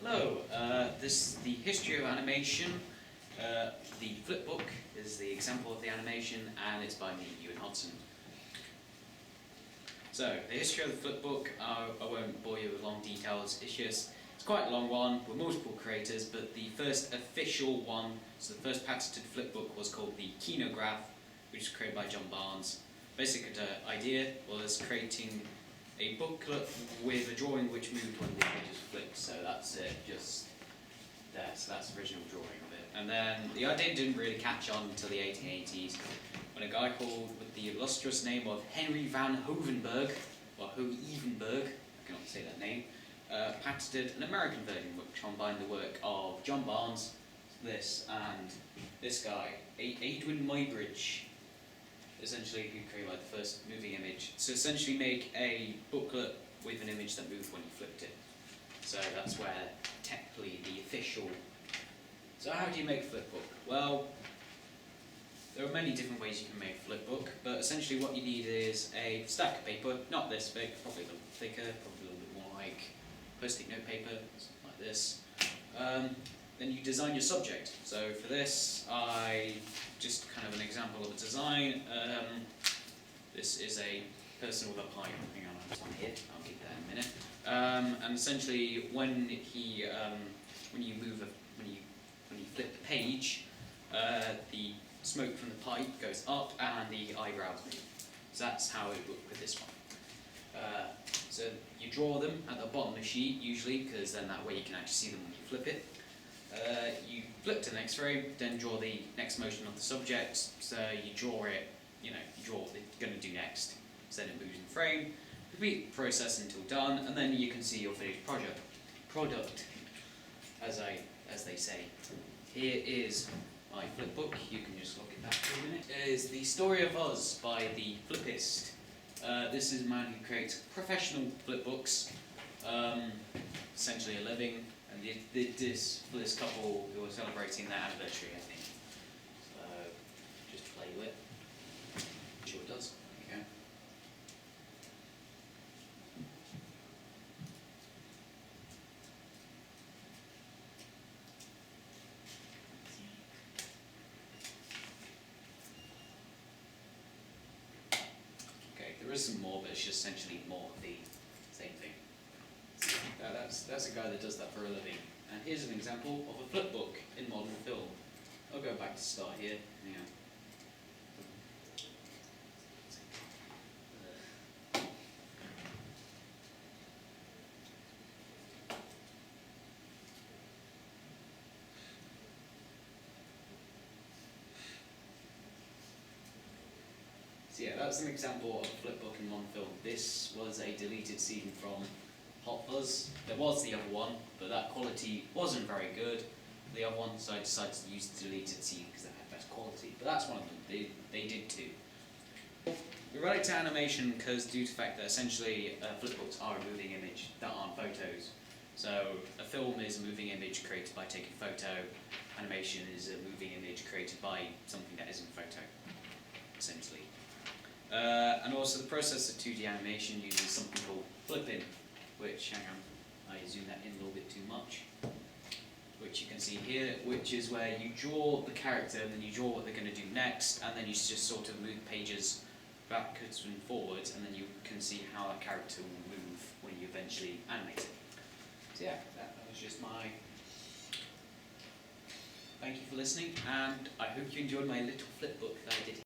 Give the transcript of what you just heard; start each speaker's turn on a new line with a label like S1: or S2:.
S1: Hello, this is the history of animation. The Flipbook is the example of the animation, and it's by me, Ewan Hodson. So, the history of the Flipbook, I won't bore you with long details. It's quite a long one with multiple creators, but the first official one, so the first patented Flipbook was called the Kinograph, which was created by John Barnes. Basic idea was creating a booklet with a drawing which moved when the pages flipped, so that's it, just there, so that's the original drawing of it. And then the idea didn't really catch on until the 1880s, when a guy called with the illustrious name of Henry van Hoevenberg, or Hoevenberg, I cannot say that name, patented an American version which combined the work of John Barnes, this, and this guy, Edwin Muybridge, essentially who created like the first moving image. So essentially make a booklet with an image that moved when you flipped it. So that's where technically the official... So how do you make a flipbook? Well, there are many different ways you can make a flipbook, but essentially what you need is a stack of paper, not this big, probably a little thicker, probably a little bit more like post-it note paper, something like this. Then you design your subject. So for this, just kind of an example of a design. This is a person with a pipe. Hang on, it's on here. I'll keep that in a minute. And essentially, when you flip the page, the smoke from the pipe goes up and the eyebrows move. So that's how it would work with this one. So you draw them at the bottom of the sheet usually, because then that way you can actually see them when you flip it. You flip to the next frame, then draw the next motion of the subject, so you draw it, you draw what they're going to do next, so then it moves in the frame, repeat the process until done, and then you can see your finished product, as they say. Here is my flipbook, you can just look at that for a minute. It is The Story of Us by the Flippist. This is a man who creates professional flipbooks, essentially a living. And they did this for this couple who were celebrating their anniversary, I think. So, just play with it. I'm sure it does. There you go. Okay, there is some more, but it's just essentially more of the same thing. That's a guy that does that for a living. And here's an example of a flipbook in modern film. I'll go back to start here. So yeah, that's an example of a flipbook in modern film. This was a deleted scene from Hot Fuzz. There was the other one, but that quality wasn't very good. The other one, so I decided to use the deleted scene because they had best quality. But that's one of them. They did too. We relate to animation because due to the fact that essentially flipbooks are a moving image that aren't photos. So a film is a moving image created by taking a photo. Animation is a moving image created by something that isn't a photo, essentially. And also the process of 2D animation uses something called flipping, which, hang on, I zoomed that in a little bit too much, which you can see here, which is where you draw the character and then you draw what they're going to do next, and then you just sort of move pages backwards and forwards, and then you can see how that character will move when you eventually animate it. So yeah, that was just my... Thank you for listening, and I hope you enjoyed my little flipbook that I did.